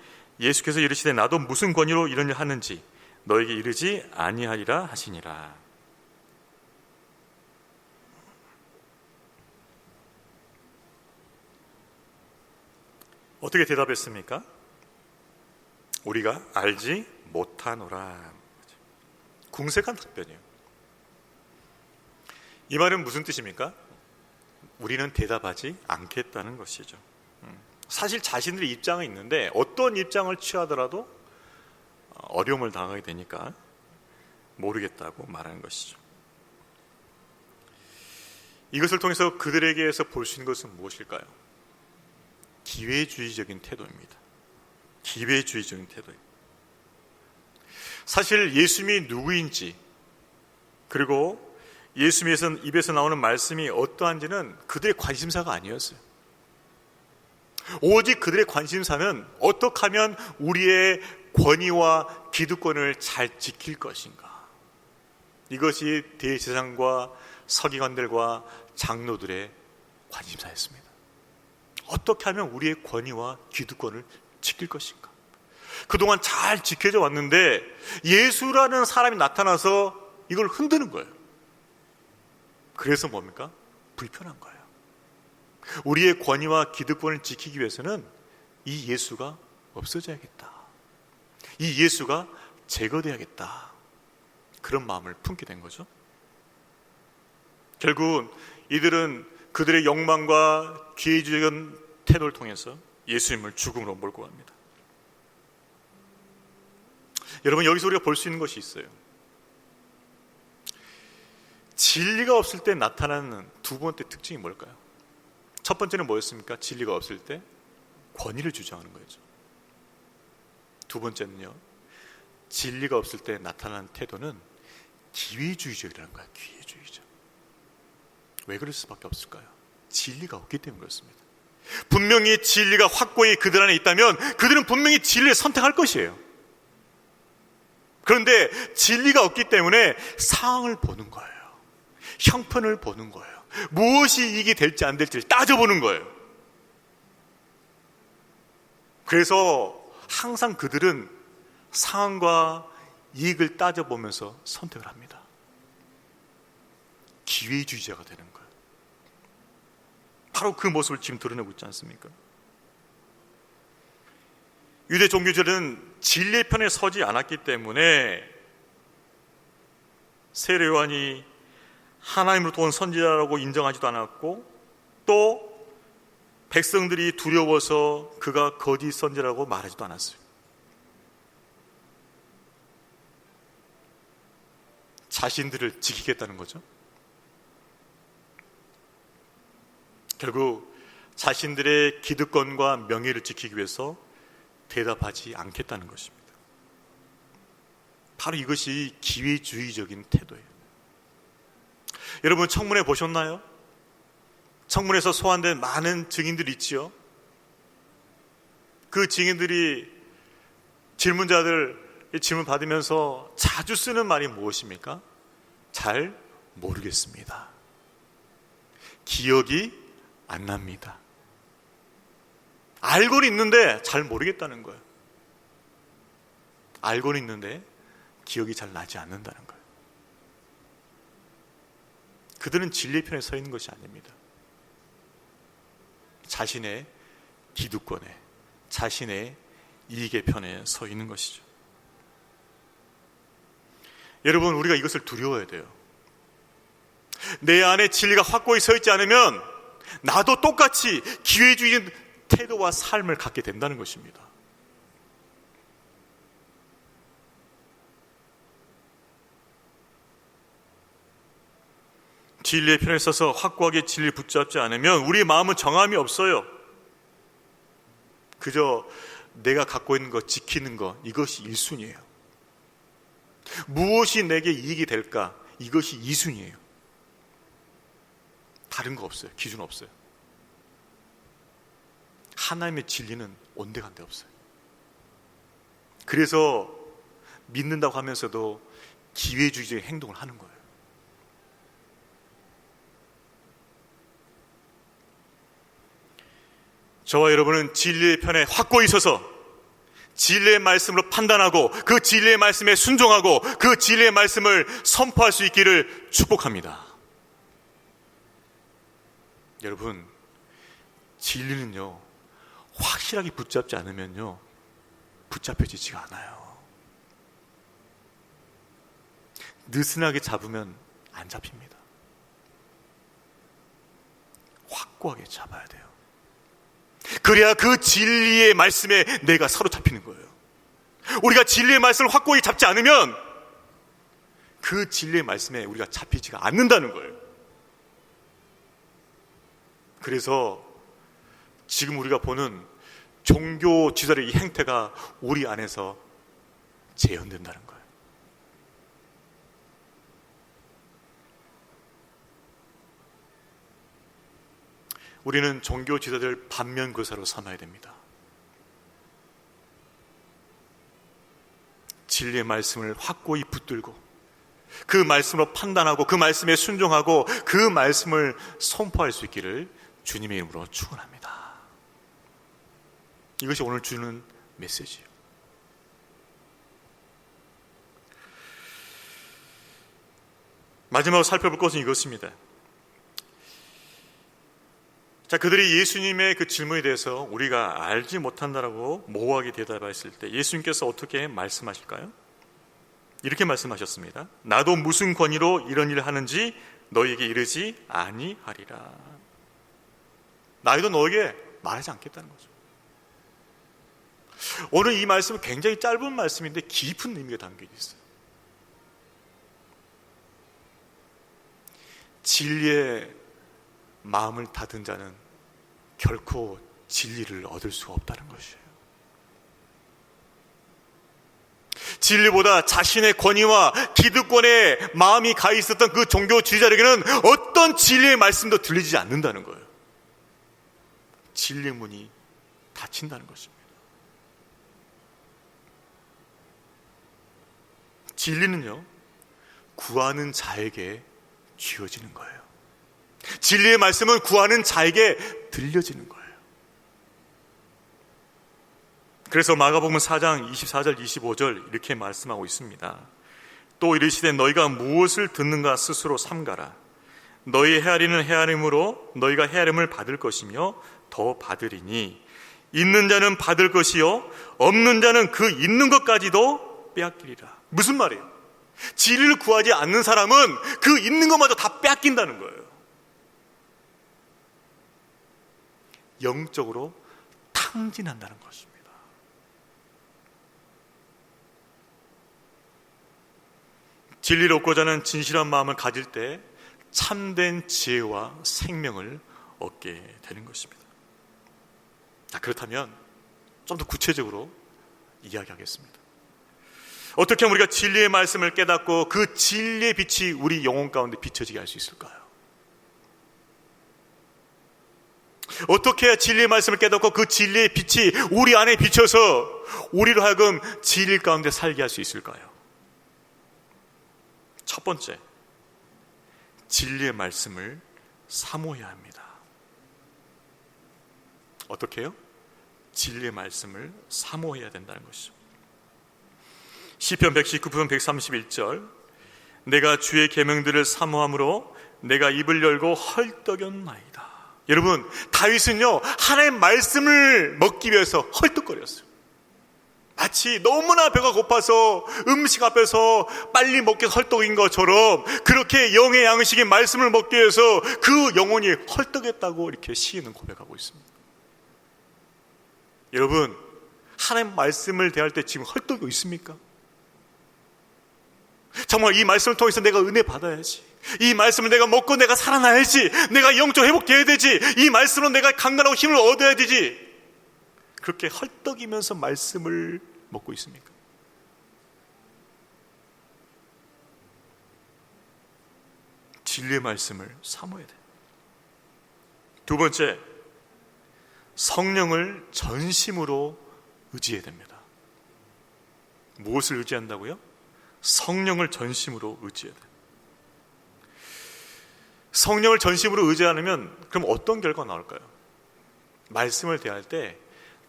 예수께서 이르시되 나도 무슨 권위로 이런 일 하는지 너에게 이르지 아니하리라 하시니라. 어떻게 대답했습니까? 우리가 알지 못하노라. 궁색한 답변이에요. 이 말은 무슨 뜻입니까? 우리는 대답하지 않겠다는 것이죠. 사실 자신들의 입장은 있는데 어떤 입장을 취하더라도 어려움을 당하게 되니까 모르겠다고 말하는 것이죠. 이것을 통해서 그들에게서 볼 수 있는 것은 무엇일까요? 기회주의적인 태도입니다. 기회주의적인 태도입니다. 사실 예수님이 누구인지, 그리고 예수님의 입에서 나오는 말씀이 어떠한지는 그들의 관심사가 아니었어요. 오직 그들의 관심사는 어떻게 하면 우리의 권위와 기득권을 잘 지킬 것인가. 이것이 대제사장과 서기관들과 장로들의 관심사였습니다. 어떻게 하면 우리의 권위와 기득권을 지킬 것인가. 그동안 잘 지켜져 왔는데 예수라는 사람이 나타나서 이걸 흔드는 거예요. 그래서 뭡니까? 불편한 거예요. 우리의 권위와 기득권을 지키기 위해서는 이 예수가 없어져야겠다. 이 예수가 제거돼야겠다. 그런 마음을 품게 된 거죠. 결국은 이들은 그들의 욕망과 기회주의적인 태도를 통해서 예수님을 죽음으로 몰고 갑니다. 여러분, 여기서 우리가 볼 수 있는 것이 있어요. 진리가 없을 때 나타나는 두 번째 특징이 뭘까요? 첫 번째는 뭐였습니까? 진리가 없을 때 권위를 주장하는 거죠. 두 번째는요, 진리가 없을 때 나타나는 태도는 기회주의적이라는 거예요. 기회주의적. 왜 그럴 수밖에 없을까요? 진리가 없기 때문에 그렇습니다. 분명히 진리가 확고히 그들 안에 있다면 그들은 분명히 진리를 선택할 것이에요. 그런데 진리가 없기 때문에 상황을 보는 거예요. 형편을 보는 거예요. 무엇이 이익이 될지 안 될지를 따져보는 거예요. 그래서 항상 그들은 상황과 이익을 따져보면서 선택을 합니다. 기회주의자가 되는 거예요. 바로 그 모습을 지금 드러내고 있지 않습니까? 유대 종교들은 진리의 편에 서지 않았기 때문에 세례 요한이 하나님으로부터 온 선지자라고 인정하지도 않았고, 또 백성들이 두려워서 그가 거짓 선지자라고 말하지도 않았어요. 자신들을 지키겠다는 거죠. 결국 자신들의 기득권과 명예를 지키기 위해서 대답하지 않겠다는 것입니다. 바로 이것이 기회주의적인 태도예요. 여러분, 청문회 보셨나요? 청문회에서 소환된 많은 증인들이 있지요. 그 증인들이 질문자들 질문 받으면서 자주 쓰는 말이 무엇입니까? 잘 모르겠습니다. 기억이 안 납니다. 알고는 있는데 잘 모르겠다는 거예요. 알고는 있는데 기억이 잘 나지 않는다는 거예요. 그들은 진리의 편에 서 있는 것이 아닙니다. 자신의 기득권에, 자신의 이익의 편에 서 있는 것이죠. 여러분, 우리가 이것을 두려워해야 돼요. 내 안에 진리가 확고히 서 있지 않으면 나도 똑같이 기회주의적인 태도와 삶을 갖게 된다는 것입니다. 진리의 편에 서서 확고하게 진리를 붙잡지 않으면 우리의 마음은 정함이 없어요. 그저 내가 갖고 있는 것, 지키는 것, 이것이 1순위예요. 무엇이 내게 이익이 될까? 이것이 2순위예요. 다른 거 없어요. 기준 없어요. 하나님의 진리는 온데간데 없어요. 그래서 믿는다고 하면서도 기회주의적인 행동을 하는 거예요. 저와 여러분은 진리의 편에 확고히 서서 진리의 말씀으로 판단하고 그 진리의 말씀에 순종하고 그 진리의 말씀을 선포할 수 있기를 축복합니다. 여러분, 진리는요, 확실하게 붙잡지 않으면요, 붙잡혀지지가 않아요. 느슨하게 잡으면 안 잡힙니다. 확고하게 잡아야 돼요. 그래야 그 진리의 말씀에 내가 사로잡히는 거예요. 우리가 진리의 말씀을 확고히 잡지 않으면 그 진리의 말씀에 우리가 잡히지가 않는다는 거예요. 그래서 지금 우리가 보는 종교 지도자의 이 행태가 우리 안에서 재현된다는 거예요. 우리는 종교 지도자를 반면교사로 삼아야 됩니다. 진리의 말씀을 확고히 붙들고 그 말씀으로 판단하고 그 말씀에 순종하고 그 말씀을 선포할 수 있기를 주님의 이름으로 축원합니다. 이것이 오늘 주는 메시지예요. 마지막으로 살펴볼 것은 이것입니다. 자, 그들이 예수님의 그 질문에 대해서 우리가 알지 못한다라고 모호하게 대답했을 때 예수님께서 어떻게 말씀하실까요? 이렇게 말씀하셨습니다. 나도 무슨 권위로 이런 일을 하는지 너희에게 이르지 아니하리라. 나도 너에게 말하지 않겠다는 거죠. 오늘 이 말씀은 굉장히 짧은 말씀인데 깊은 의미가 담겨 있어요. 진리의 마음을 닫은 자는 결코 진리를 얻을 수가 없다는 것이에요. 진리보다 자신의 권위와 기득권에 마음이 가 있었던 그 종교 지도자에게는 어떤 진리의 말씀도 들리지 않는다는 거예요. 진리의 문이 닫힌다는 것입니다. 진리는요, 구하는 자에게 쥐어지는 거예요. 진리의 말씀은 구하는 자에게 들려지는 거예요. 그래서 마가복음 4장 24절 25절 이렇게 말씀하고 있습니다. 또 이르시되 너희가 무엇을 듣는가 스스로 삼가라. 너희 헤아리는 헤아림으로 너희가 헤아림을 받을 것이며 더 받으리니 있는 자는 받을 것이요 없는 자는 그 있는 것까지도 빼앗기리라. 무슨 말이에요? 진리를 구하지 않는 사람은 그 있는 것마저 다 빼앗긴다는 거예요. 영적으로 탕진한다는 것입니다. 진리를 얻고자 하는 진실한 마음을 가질 때 참된 지혜와 생명을 얻게 되는 것입니다. 자, 그렇다면 좀 더 구체적으로 이야기하겠습니다. 어떻게 하면 우리가 진리의 말씀을 깨닫고 그 진리의 빛이 우리 영혼 가운데 비춰지게 할 수 있을까요? 어떻게 해야 진리의 말씀을 깨닫고 그 진리의 빛이 우리 안에 비춰서 우리로 하여금 진리 가운데 살게 할 수 있을까요? 첫 번째, 진리의 말씀을 사모해야 합니다. 어떻게 해요? 진리의 말씀을 사모해야 된다는 것이죠. 시편 119편 131절 내가 주의 계명들을 사모함으로 내가 입을 열고 헐떡였나이다. 여러분, 다윗은요 하나님의 말씀을 먹기 위해서 헐떡거렸어요. 마치 너무나 배가 고파서 음식 앞에서 빨리 먹기 위해서 헐떡인 것처럼 그렇게 영의 양식인 말씀을 먹기 위해서 그 영혼이 헐떡했다고 이렇게 시인은 고백하고 있습니다. 여러분, 하나님의 말씀을 대할 때 지금 헐떡이고 있습니까? 정말 이 말씀을 통해서 내가 은혜 받아야지, 이 말씀을 내가 먹고 내가 살아나야지, 내가 영적 회복돼야 되지, 이 말씀으로 내가 강건하고 힘을 얻어야 되지, 그렇게 헐떡이면서 말씀을 먹고 있습니까? 진리의 말씀을 사모해야 돼요. 두 번째, 성령을 전심으로 의지해야 됩니다. 무엇을 의지한다고요? 성령을 전심으로 의지해야 돼요. 성령을 전심으로 의지 않으면 그럼 어떤 결과가 나올까요? 말씀을 대할 때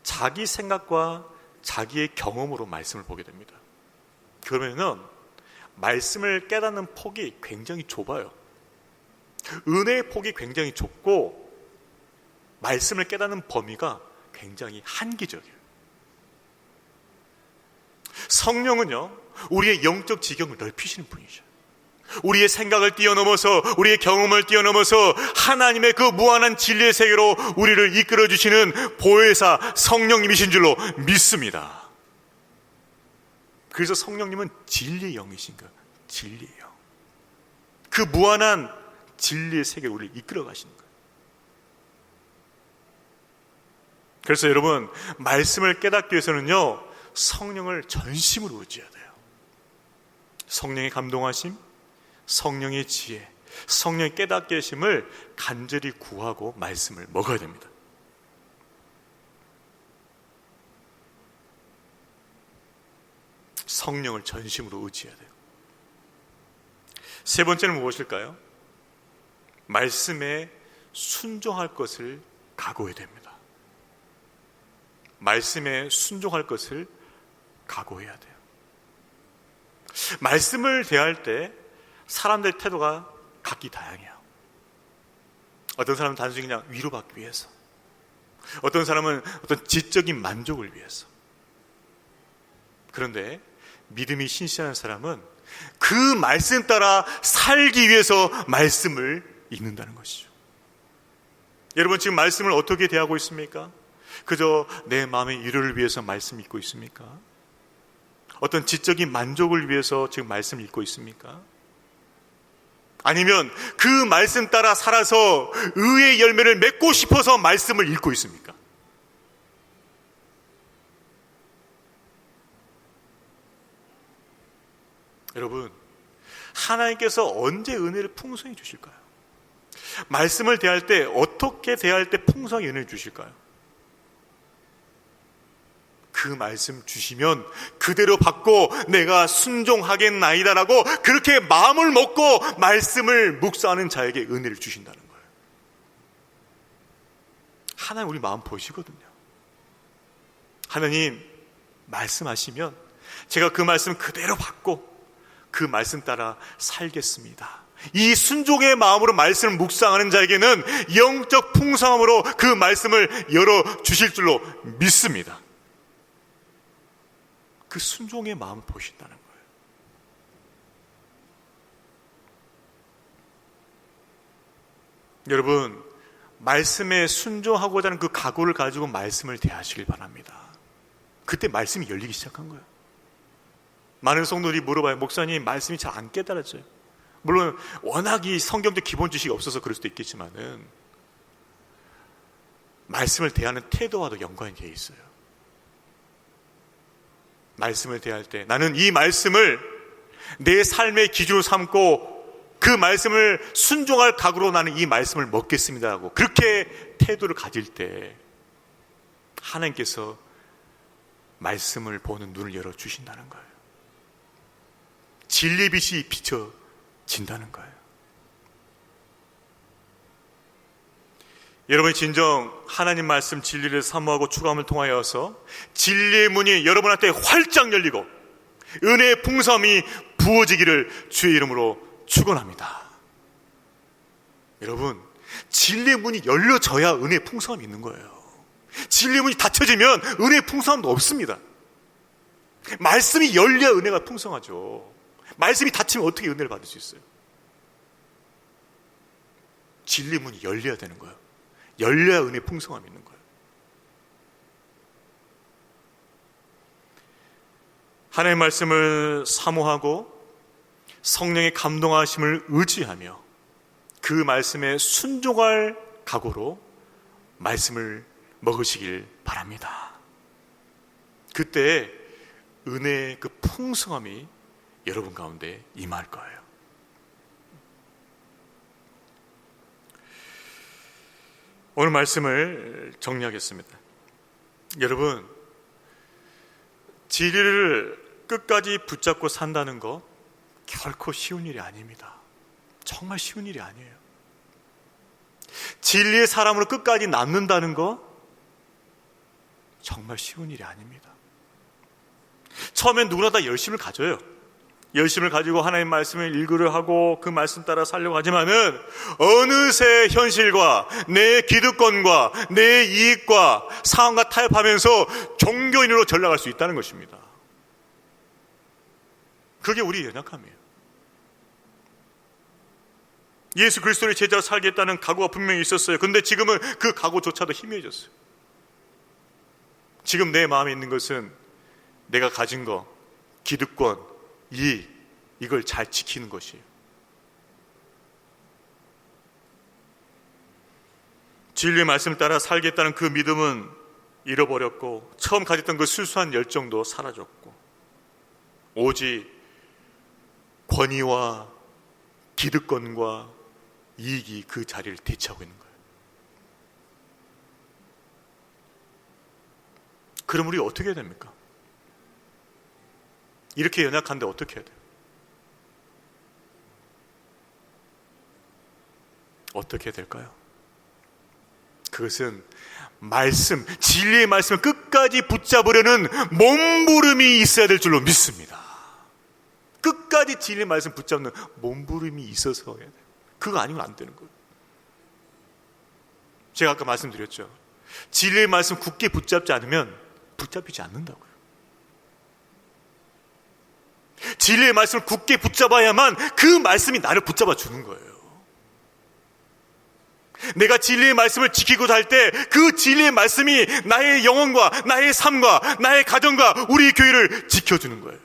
자기 생각과 자기의 경험으로 말씀을 보게 됩니다. 그러면은 말씀을 깨닫는 폭이 굉장히 좁아요. 은혜의 폭이 굉장히 좁고 말씀을 깨닫는 범위가 굉장히 한계적이에요. 성령은요, 우리의 영적 지경을 넓히시는 분이죠. 우리의 생각을 뛰어넘어서, 우리의 경험을 뛰어넘어서 하나님의 그 무한한 진리의 세계로 우리를 이끌어 주시는 보혜사 성령님이신 줄로 믿습니다. 그래서 성령님은 진리의 영이신 거예요. 진리의 영. 그 무한한 진리의 세계로 우리를 이끌어 가시는 거예요. 그래서 여러분, 말씀을 깨닫기 위해서는요, 성령을 전심으로 의지해야 돼요. 성령의 감동하심, 성령의 지혜, 성령의 깨닫게 하심을 간절히 구하고 말씀을 먹어야 됩니다. 성령을 전심으로 의지해야 돼요. 세 번째는 무엇일까요? 말씀에 순종할 것을 각오해야 됩니다. 말씀에 순종할 것을 각오해야 돼요. 말씀을 대할 때 사람들의 태도가 각기 다양해요. 어떤 사람은 단순히 그냥 위로받기 위해서, 어떤 사람은 어떤 지적인 만족을 위해서. 그런데 믿음이 신실한 사람은 그 말씀 따라 살기 위해서 말씀을 읽는다는 것이죠. 여러분, 지금 말씀을 어떻게 대하고 있습니까? 그저 내 마음의 위로를 위해서 말씀 읽고 있습니까? 어떤 지적인 만족을 위해서 지금 말씀 읽고 있습니까? 아니면 그 말씀 따라 살아서 의의 열매를 맺고 싶어서 말씀을 읽고 있습니까? 여러분, 하나님께서 언제 은혜를 풍성히 주실까요? 말씀을 대할 때 어떻게 대할 때 풍성히 은혜를 주실까요? 그 말씀 주시면 그대로 받고 내가 순종하겠나이다라고 그렇게 마음을 먹고 말씀을 묵상하는 자에게 은혜를 주신다는 거예요. 하나님 우리 마음 보시거든요. 하나님 말씀하시면 제가 그 말씀 그대로 받고 그 말씀 따라 살겠습니다. 이 순종의 마음으로 말씀을 묵상하는 자에게는 영적 풍성함으로 그 말씀을 열어주실 줄로 믿습니다. 그 순종의 마음을 보신다는 거예요. 여러분, 말씀에 순종하고자 하는 그 각오를 가지고 말씀을 대하시길 바랍니다. 그때 말씀이 열리기 시작한 거예요. 많은 성도들이 물어봐요. 목사님, 말씀이 잘 안 깨달아져요. 물론 워낙 이 성경도 기본 지식이 없어서 그럴 수도 있겠지만은 말씀을 대하는 태도와도 연관이 되어 있어요. 말씀을 대할 때 나는 이 말씀을 내 삶의 기준으로 삼고 그 말씀을 순종할 각오로 나는 이 말씀을 먹겠습니다 하고 그렇게 태도를 가질 때 하나님께서 말씀을 보는 눈을 열어주신다는 거예요. 진리의 빛이 비춰진다는 거예요. 여러분이 진정 하나님 말씀 진리를 사모하고 추구함을 통하여서 진리의 문이 여러분한테 활짝 열리고 은혜의 풍성함이 부어지기를 주의 이름으로 축원합니다. 여러분, 진리의 문이 열려져야 은혜의 풍성함이 있는 거예요. 진리의 문이 닫혀지면 은혜의 풍성함도 없습니다. 말씀이 열려야 은혜가 풍성하죠. 말씀이 닫히면 어떻게 은혜를 받을 수 있어요? 진리의 문이 열려야 되는 거예요. 열려야 은혜의 풍성함이 있는 거예요. 하나님의 말씀을 사모하고 성령의 감동하심을 의지하며 그 말씀에 순종할 각오로 말씀을 먹으시길 바랍니다. 그때 은혜의 그 풍성함이 여러분 가운데 임할 거예요. 오늘 말씀을 정리하겠습니다. 여러분, 진리를 끝까지 붙잡고 산다는 거 결코 쉬운 일이 아닙니다. 정말 쉬운 일이 아니에요. 진리의 사람으로 끝까지 남는다는 거 정말 쉬운 일이 아닙니다. 처음엔 누구나 다 열심을 가져요. 열심을 가지고 하나님 말씀을 읽으려 하고 그 말씀 따라 살려고 하지만은 어느새 현실과 내 기득권과 내 이익과 상황과 타협하면서 종교인으로 전락할 수 있다는 것입니다. 그게 우리의 연약함이에요. 예수 그리스도의 제자로 살겠다는 각오가 분명히 있었어요. 근데 지금은 그 각오조차도 희미해졌어요. 지금 내 마음에 있는 것은 내가 가진 거, 기득권, 이걸 잘 지키는 것이에요. 진리의 말씀을 따라 살겠다는 그 믿음은 잃어버렸고 처음 가졌던 그 순수한 열정도 사라졌고 오직 권위와 기득권과 이익이 그 자리를 대체하고 있는 거예요. 그럼 우리 어떻게 해야 됩니까? 이렇게 연약한데 어떻게 해야 돼요? 어떻게 해야 될까요? 그것은 말씀, 진리의 말씀을 끝까지 붙잡으려는 몸부림이 있어야 될 줄로 믿습니다. 끝까지 진리의 말씀 붙잡는 몸부림이 있어서 해야 돼요. 그거 아니면 안 되는 거예요. 제가 아까 말씀드렸죠. 진리의 말씀 굳게 붙잡지 않으면 붙잡히지 않는다고요. 진리의 말씀을 굳게 붙잡아야만 그 말씀이 나를 붙잡아 주는 거예요. 내가 진리의 말씀을 지키고 살 때 그 진리의 말씀이 나의 영혼과 나의 삶과 나의 가정과 우리 교회를 지켜주는 거예요.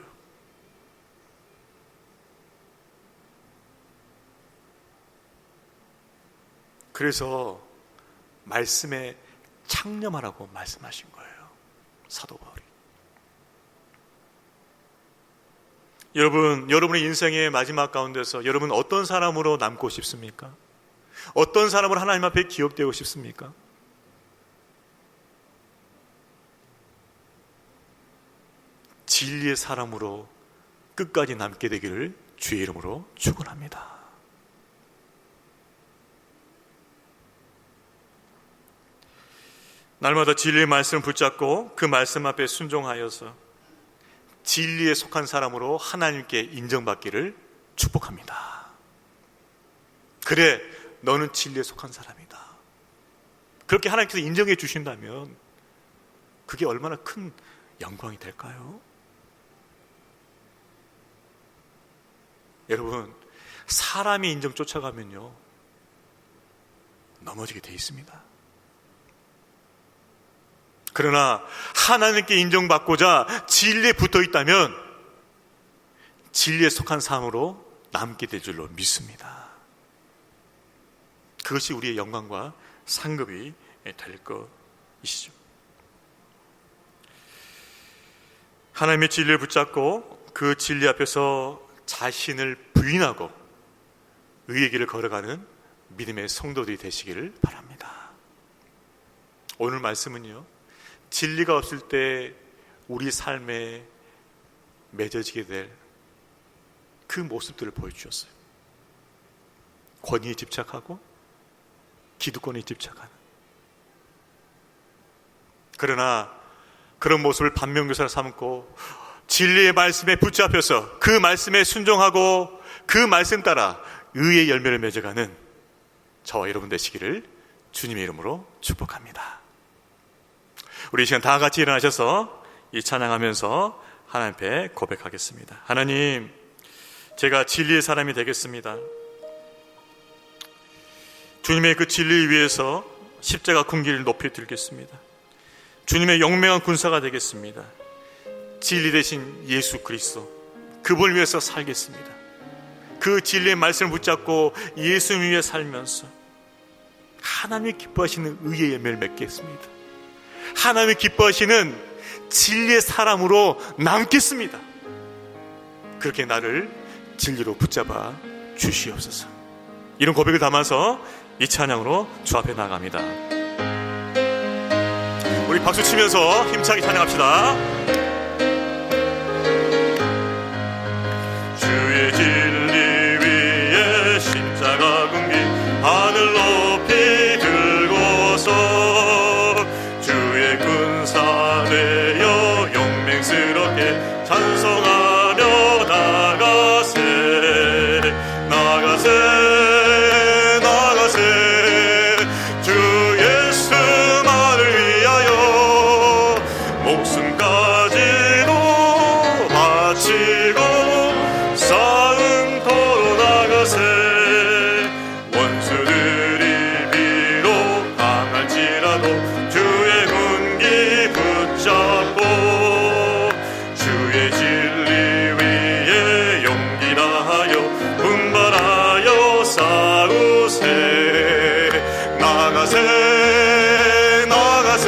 그래서 말씀에 창념하라고 말씀하신 거예요. 사도 바울이. 여러분의 인생의 마지막 가운데서 여러분 어떤 사람으로 남고 싶습니까? 어떤 사람으로 하나님 앞에 기억되고 싶습니까? 진리의 사람으로 끝까지 남게 되기를 주의 이름으로 축원합니다. 날마다 진리의 말씀을 붙잡고 그 말씀 앞에 순종하여서 진리에 속한 사람으로 하나님께 인정받기를 축복합니다. 그래, 너는 진리에 속한 사람이다. 그렇게 하나님께서 인정해 주신다면 그게 얼마나 큰 영광이 될까요? 여러분, 사람의 인정 쫓아가면요 넘어지게 돼 있습니다. 그러나 하나님께 인정받고자 진리에 붙어 있다면 진리에 속한 삶으로 남게 될 줄로 믿습니다. 그것이 우리의 영광과 상급이 될 것이시죠. 하나님의 진리를 붙잡고 그 진리 앞에서 자신을 부인하고 의의 길을 걸어가는 믿음의 성도들이 되시기를 바랍니다. 오늘 말씀은요, 진리가 없을 때 우리 삶에 맺어지게 될 그 모습들을 보여주셨어요. 권위에 집착하고 기득권에 집착하는. 그러나 그런 모습을 반면교사로 삼고 진리의 말씀에 붙잡혀서 그 말씀에 순종하고 그 말씀 따라 의의 열매를 맺어가는 저와 여러분 되시기를 주님의 이름으로 축복합니다. 우리 이 시간 다 같이 일어나셔서 이 찬양하면서 하나님 앞에 고백하겠습니다. 하나님, 제가 진리의 사람이 되겠습니다. 주님의 그 진리 위에서 십자가 군기를 높이 들겠습니다. 주님의 영맹한 군사가 되겠습니다. 진리 대신 예수 그리스도, 그분을 위해서 살겠습니다. 그 진리의 말씀을 붙잡고 예수 위에 살면서 하나님이 기뻐하시는 의의 열매를 맺겠습니다. 하나님이 기뻐하시는 진리의 사람으로 남겠습니다. 그렇게 나를 진리로 붙잡아 주시옵소서. 이런 고백을 담아서 이 찬양으로 주 앞에 나갑니다. 우리 박수 치면서 힘차게 찬양합시다. 주의 진리 위에 십자가 군기 하늘 높이 들고서 주의 군사 되어 용맹스럽게 찬송하며 나가세 나가세 나가세 주 예수만을 위하여 목숨까지도 바치고 싸움터로 나가세 원수들이 비록 강할지라도 주의 군기 붙잡고 주의 진리 위에 용기 다하여 분발하여 싸우세 나가세 나가세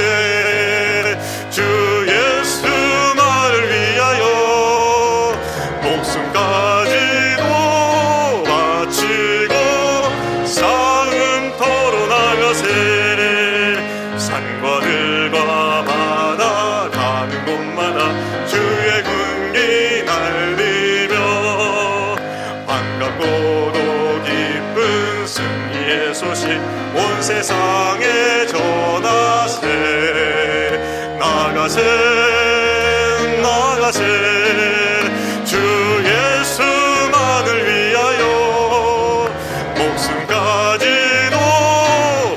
주 예수만을 위하여 목숨까지도 바치고 싸움터로 나가세 산과 들과 바다 가는 곳마다 주의 군기 날리며 반갑고도 기쁜 승리의 소식 온 세상에 전하세 나가세 나가세 주 예수만을 위하여 목숨까지도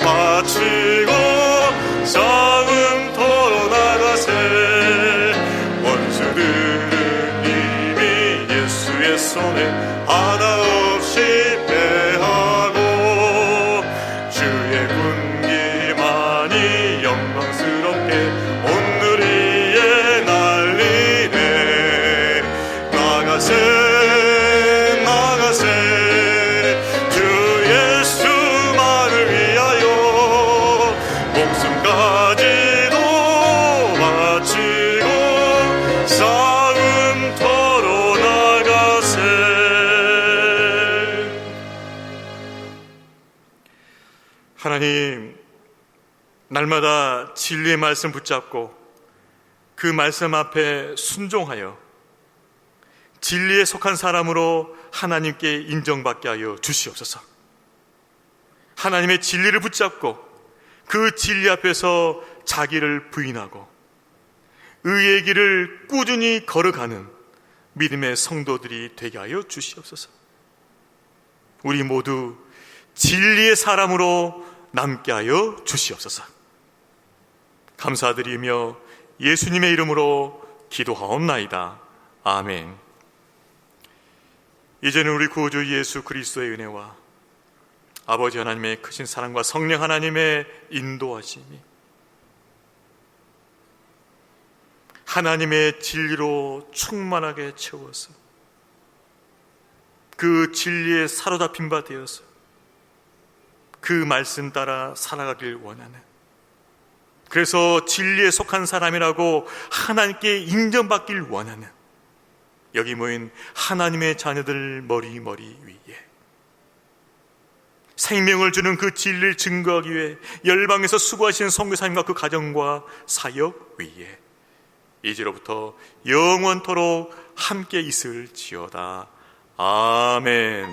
바치고 싸움터로 나가세 원수들은 이미 예수의 손에 하나 없이 패하고 주의 군기만이 영광스럽게 온 누리에 날리네 나가세 나가세 주 예수만을 위하여 목숨까지도 바치고 싸움터로 나가세 하나님 날마다 진리의 말씀 붙잡고 그 말씀 앞에 순종하여 진리에 속한 사람으로 하나님께 인정받게 하여 주시옵소서. 하나님의 진리를 붙잡고 그 진리 앞에서 자기를 부인하고 의의 길을 꾸준히 걸어가는 믿음의 성도들이 되게 하여 주시옵소서. 우리 모두 진리의 사람으로 남게 하여 주시옵소서. 감사드리며 예수님의 이름으로 기도하옵나이다. 아멘. 이제는 우리 구주 예수 그리스도의 은혜와 아버지 하나님의 크신 사랑과 성령 하나님의 인도하심이 하나님의 진리로 충만하게 채워서 그 진리에 사로잡힌 바 되어서 그 말씀 따라 살아가길 원하는, 그래서 진리에 속한 사람이라고 하나님께 인정받길 원하는 여기 모인 하나님의 자녀들 머리 위에 생명을 주는 그 진리를 증거하기 위해 열방에서 수고하시는 선교사님과 그 가정과 사역 위에 이제로부터 영원토록 함께 있을지어다. 아멘.